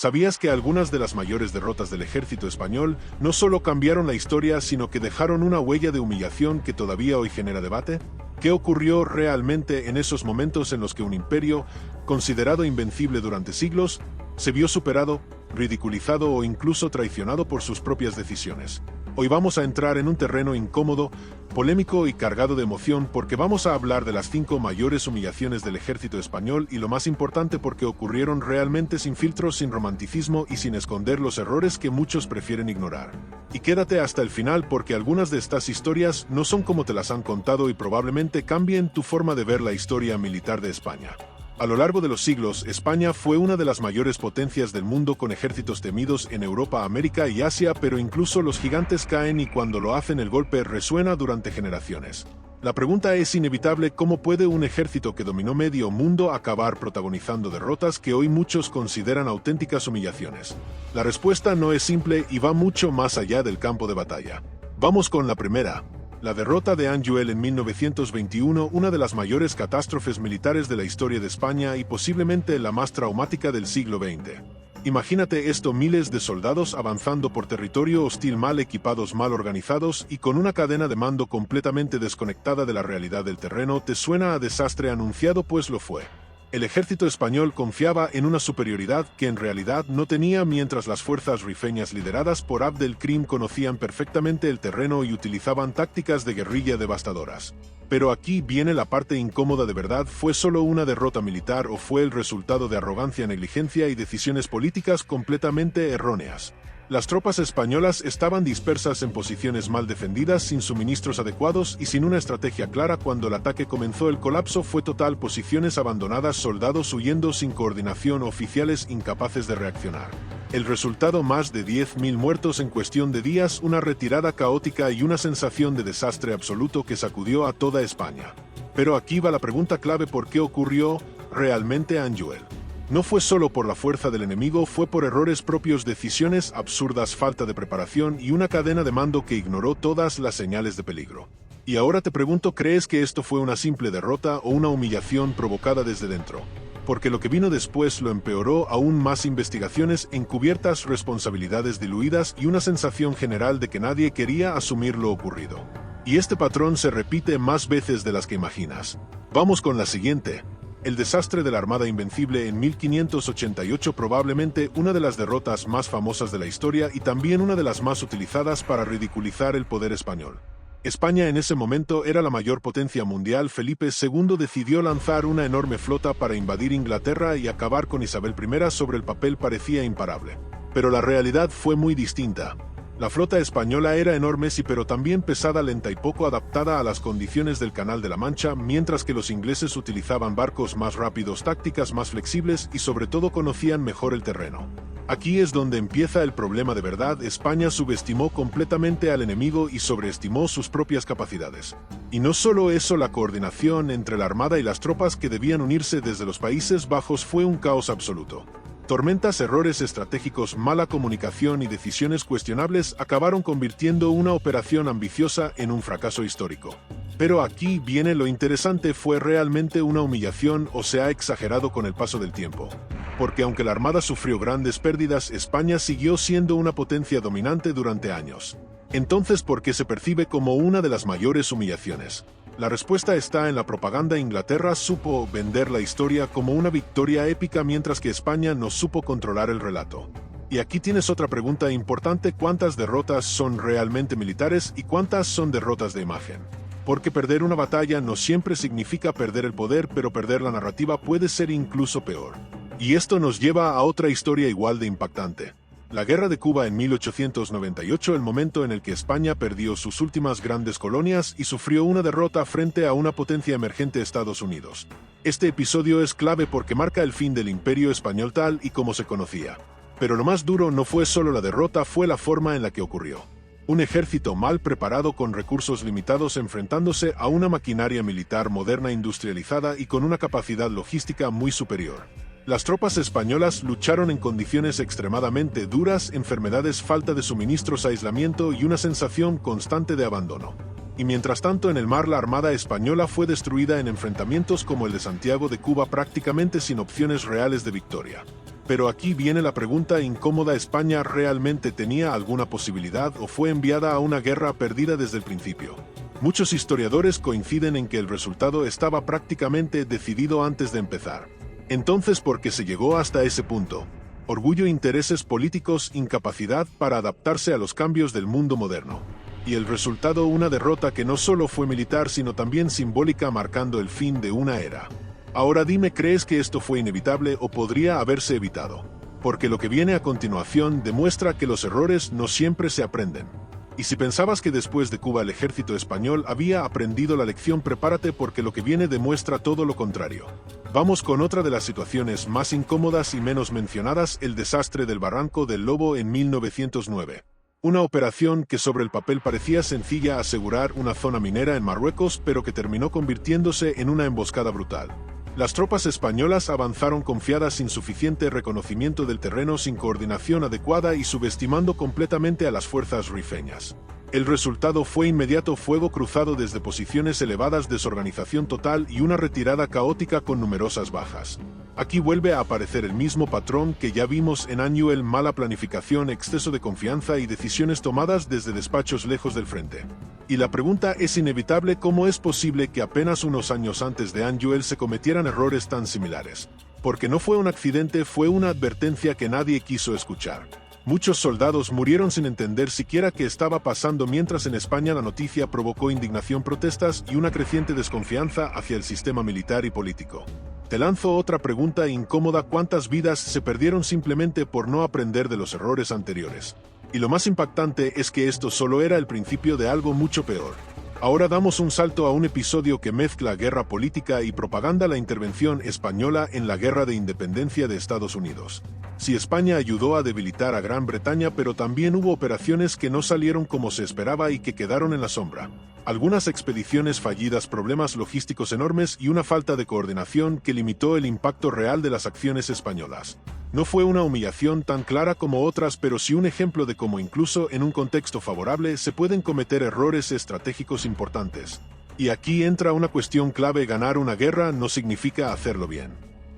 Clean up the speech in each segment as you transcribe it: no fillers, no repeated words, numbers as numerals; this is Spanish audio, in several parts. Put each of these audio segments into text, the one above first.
¿Sabías que algunas de las mayores derrotas del ejército español no solo cambiaron la historia, sino que dejaron una huella de humillación que todavía hoy genera debate? ¿Qué ocurrió realmente en esos momentos en los que un imperio, considerado invencible durante siglos, se vio superado, ridiculizado o incluso traicionado por sus propias decisiones? Hoy vamos a entrar en un terreno incómodo, polémico y cargado de emoción porque vamos a hablar de las 5 mayores humillaciones del ejército español y lo más importante porque ocurrieron realmente sin filtros, sin romanticismo y sin esconder los errores que muchos prefieren ignorar. Y quédate hasta el final porque algunas de estas historias no son como te las han contado y probablemente cambien tu forma de ver la historia militar de España. A lo largo de los siglos, España fue una de las mayores potencias del mundo con ejércitos temidos en Europa, América y Asia, pero incluso los gigantes caen y cuando lo hacen el golpe resuena durante generaciones. La pregunta es inevitable: ¿cómo puede un ejército que dominó medio mundo acabar protagonizando derrotas que hoy muchos consideran auténticas humillaciones? La respuesta no es simple y va mucho más allá del campo de batalla. Vamos con la primera. La derrota de Anjuel en 1921, una de las mayores catástrofes militares de la historia de España y posiblemente la más traumática del siglo XX. Imagínate esto: miles de soldados avanzando por territorio hostil, mal equipados, mal organizados y con una cadena de mando completamente desconectada de la realidad del terreno. ¿Te suena a desastre anunciado? Pues lo fue. El ejército español confiaba en una superioridad que en realidad no tenía, mientras las fuerzas rifeñas lideradas por Abd el-Krim conocían perfectamente el terreno y utilizaban tácticas de guerrilla devastadoras. Pero aquí viene la parte incómoda de verdad: ¿fue solo una derrota militar o fue el resultado de arrogancia, negligencia y decisiones políticas completamente erróneas? Las tropas españolas estaban dispersas en posiciones mal defendidas, sin suministros adecuados y sin una estrategia clara. Cuando el ataque comenzó, el colapso fue total: posiciones abandonadas, soldados huyendo sin coordinación, oficiales incapaces de reaccionar. El resultado: más de 10.000 muertos en cuestión de días, una retirada caótica y una sensación de desastre absoluto que sacudió a toda España. Pero aquí va la pregunta clave: ¿por qué ocurrió realmente Anjuel? No fue solo por la fuerza del enemigo, fue por errores propios, decisiones absurdas, falta de preparación y una cadena de mando que ignoró todas las señales de peligro. Y ahora te pregunto: ¿crees que esto fue una simple derrota o una humillación provocada desde dentro? Porque lo que vino después lo empeoró aún más: investigaciones encubiertas, responsabilidades diluidas y una sensación general de que nadie quería asumir lo ocurrido. Y este patrón se repite más veces de las que imaginas. Vamos con la siguiente. El desastre de la Armada Invencible en 1588, probablemente una de las derrotas más famosas de la historia y también una de las más utilizadas para ridiculizar el poder español. España en ese momento era la mayor potencia mundial. Felipe II decidió lanzar una enorme flota para invadir Inglaterra y acabar con Isabel I. Sobre el papel parecía imparable. Pero la realidad fue muy distinta. La flota española era enorme, sí, pero también pesada, lenta y poco adaptada a las condiciones del Canal de la Mancha, mientras que los ingleses utilizaban barcos más rápidos, tácticas más flexibles y sobre todo conocían mejor el terreno. Aquí es donde empieza el problema de verdad: España subestimó completamente al enemigo y sobreestimó sus propias capacidades. Y no solo eso, la coordinación entre la armada y las tropas que debían unirse desde los Países Bajos fue un caos absoluto. Tormentas, errores estratégicos, mala comunicación y decisiones cuestionables acabaron convirtiendo una operación ambiciosa en un fracaso histórico. Pero aquí viene lo interesante: ¿fue realmente una humillación o se ha exagerado con el paso del tiempo? Porque aunque la Armada sufrió grandes pérdidas, España siguió siendo una potencia dominante durante años. Entonces, ¿por qué se percibe como una de las mayores humillaciones? La respuesta está en la propaganda. Inglaterra supo vender la historia como una victoria épica, mientras que España no supo controlar el relato. Y aquí tienes otra pregunta importante: ¿cuántas derrotas son realmente militares y cuántas son derrotas de imagen? Porque perder una batalla no siempre significa perder el poder, pero perder la narrativa puede ser incluso peor. Y esto nos lleva a otra historia igual de impactante. La Guerra de Cuba en 1898, el momento en el que España perdió sus últimas grandes colonias y sufrió una derrota frente a una potencia emergente, Estados Unidos. Este episodio es clave porque marca el fin del Imperio Español tal y como se conocía. Pero lo más duro no fue solo la derrota, fue la forma en la que ocurrió. Un ejército mal preparado, con recursos limitados, enfrentándose a una maquinaria militar moderna, industrializada y con una capacidad logística muy superior. Las tropas españolas lucharon en condiciones extremadamente duras: enfermedades, falta de suministros, aislamiento y una sensación constante de abandono. Y mientras tanto, en el mar, la Armada española fue destruida en enfrentamientos como el de Santiago de Cuba, prácticamente sin opciones reales de victoria. Pero aquí viene la pregunta incómoda: ¿España realmente tenía alguna posibilidad o fue enviada a una guerra perdida desde el principio? Muchos historiadores coinciden en que el resultado estaba prácticamente decidido antes de empezar. Entonces, ¿por qué se llegó hasta ese punto? Orgullo, intereses políticos, incapacidad para adaptarse a los cambios del mundo moderno. Y el resultado, una derrota que no solo fue militar sino también simbólica, marcando el fin de una era. Ahora dime, ¿crees que esto fue inevitable o podría haberse evitado? Porque lo que viene a continuación demuestra que los errores no siempre se aprenden. Y si pensabas que después de Cuba el ejército español había aprendido la lección, prepárate, porque lo que viene demuestra todo lo contrario. Vamos con otra de las situaciones más incómodas y menos mencionadas: el desastre del Barranco del Lobo en 1909. Una operación que sobre el papel parecía sencilla: asegurar una zona minera en Marruecos, pero que terminó convirtiéndose en una emboscada brutal. Las tropas españolas avanzaron confiadas, sin suficiente reconocimiento del terreno, sin coordinación adecuada y subestimando completamente a las fuerzas rifeñas. El resultado fue inmediato: fuego cruzado desde posiciones elevadas, desorganización total y una retirada caótica con numerosas bajas. Aquí vuelve a aparecer el mismo patrón que ya vimos en Anyuel: mala planificación, exceso de confianza y decisiones tomadas desde despachos lejos del frente. Y la pregunta es inevitable: ¿cómo es posible que apenas unos años antes de Anyuel se cometieran errores tan similares? Porque no fue un accidente, fue una advertencia que nadie quiso escuchar. Muchos soldados murieron sin entender siquiera qué estaba pasando, mientras en España la noticia provocó indignación, protestas y una creciente desconfianza hacia el sistema militar y político. Te lanzo otra pregunta incómoda: ¿cuántas vidas se perdieron simplemente por no aprender de los errores anteriores? Y lo más impactante es que esto solo era el principio de algo mucho peor. Ahora damos un salto a un episodio que mezcla guerra política y propaganda: la intervención española en la Guerra de Independencia de Estados Unidos. Sí, España ayudó a debilitar a Gran Bretaña, pero también hubo operaciones que no salieron como se esperaba y que quedaron en la sombra. Algunas expediciones fallidas, problemas logísticos enormes y una falta de coordinación que limitó el impacto real de las acciones españolas. No fue una humillación tan clara como otras, pero sí un ejemplo de cómo incluso en un contexto favorable se pueden cometer errores estratégicos importantes. Y aquí entra una cuestión clave: ganar una guerra no significa hacerlo bien.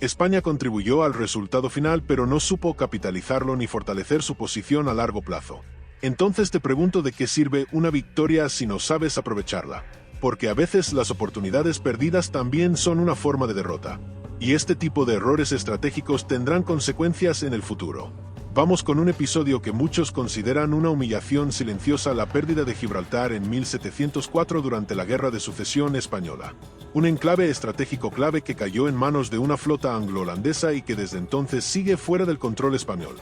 España contribuyó al resultado final, pero no supo capitalizarlo ni fortalecer su posición a largo plazo. Entonces te pregunto, ¿de qué sirve una victoria si no sabes aprovecharla? Porque a veces las oportunidades perdidas también son una forma de derrota. Y este tipo de errores estratégicos tendrán consecuencias en el futuro. Vamos con un episodio que muchos consideran una humillación silenciosa: la pérdida de Gibraltar en 1704 durante la Guerra de Sucesión Española. Un enclave estratégico clave que cayó en manos de una flota anglo-holandesa y que desde entonces sigue fuera del control español.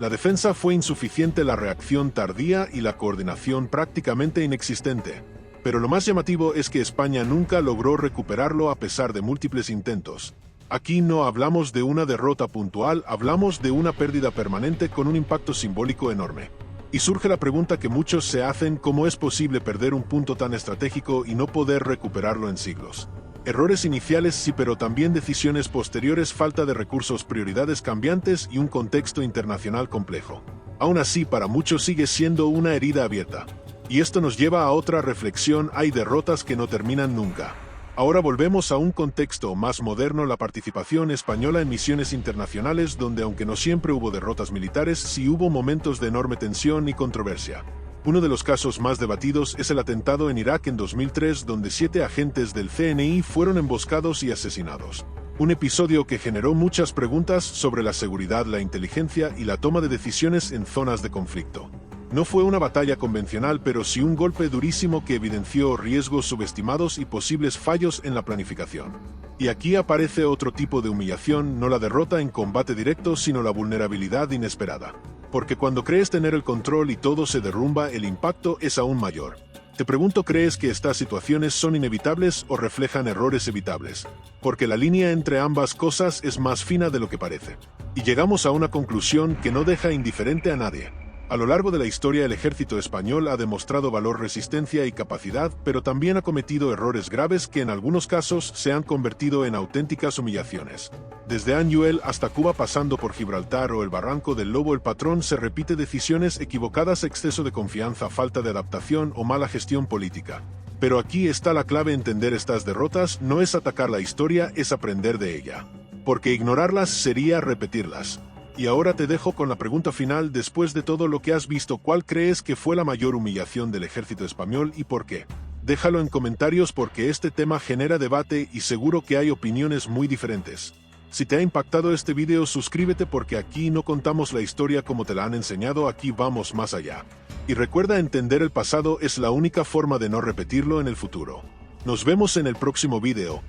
La defensa fue insuficiente, la reacción tardía y la coordinación prácticamente inexistente. Pero lo más llamativo es que España nunca logró recuperarlo a pesar de múltiples intentos. Aquí no hablamos de una derrota puntual, hablamos de una pérdida permanente con un impacto simbólico enorme. Y surge la pregunta que muchos se hacen: ¿cómo es posible perder un punto tan estratégico y no poder recuperarlo en siglos? Errores iniciales sí, pero también decisiones posteriores, falta de recursos, prioridades cambiantes y un contexto internacional complejo. Aún así, para muchos sigue siendo una herida abierta. Y esto nos lleva a otra reflexión: hay derrotas que no terminan nunca. Ahora volvemos a un contexto más moderno: la participación española en misiones internacionales, donde aunque no siempre hubo derrotas militares, sí hubo momentos de enorme tensión y controversia. Uno de los casos más debatidos es el atentado en Irak en 2003, donde 7 agentes del CNI fueron emboscados y asesinados. Un episodio que generó muchas preguntas sobre la seguridad, la inteligencia y la toma de decisiones en zonas de conflicto. No fue una batalla convencional, pero sí un golpe durísimo que evidenció riesgos subestimados y posibles fallos en la planificación. Y aquí aparece otro tipo de humillación: no la derrota en combate directo, sino la vulnerabilidad inesperada. Porque cuando crees tener el control y todo se derrumba, el impacto es aún mayor. Te pregunto, ¿crees que estas situaciones son inevitables o reflejan errores evitables? Porque la línea entre ambas cosas es más fina de lo que parece. Y llegamos a una conclusión que no deja indiferente a nadie. A lo largo de la historia, el ejército español ha demostrado valor, resistencia y capacidad, pero también ha cometido errores graves que en algunos casos se han convertido en auténticas humillaciones. Desde Anyuel hasta Cuba, pasando por Gibraltar o el Barranco del Lobo, el patrón se repite: decisiones equivocadas, exceso de confianza, falta de adaptación o mala gestión política. Pero aquí está la clave: entender estas derrotas no es atacar la historia, es aprender de ella. Porque ignorarlas sería repetirlas. Y ahora te dejo con la pregunta final: después de todo lo que has visto, ¿cuál crees que fue la mayor humillación del ejército español y por qué? Déjalo en comentarios porque este tema genera debate y seguro que hay opiniones muy diferentes. Si te ha impactado este video, suscríbete porque aquí no contamos la historia como te la han enseñado, aquí vamos más allá. Y recuerda, entender el pasado es la única forma de no repetirlo en el futuro. Nos vemos en el próximo video.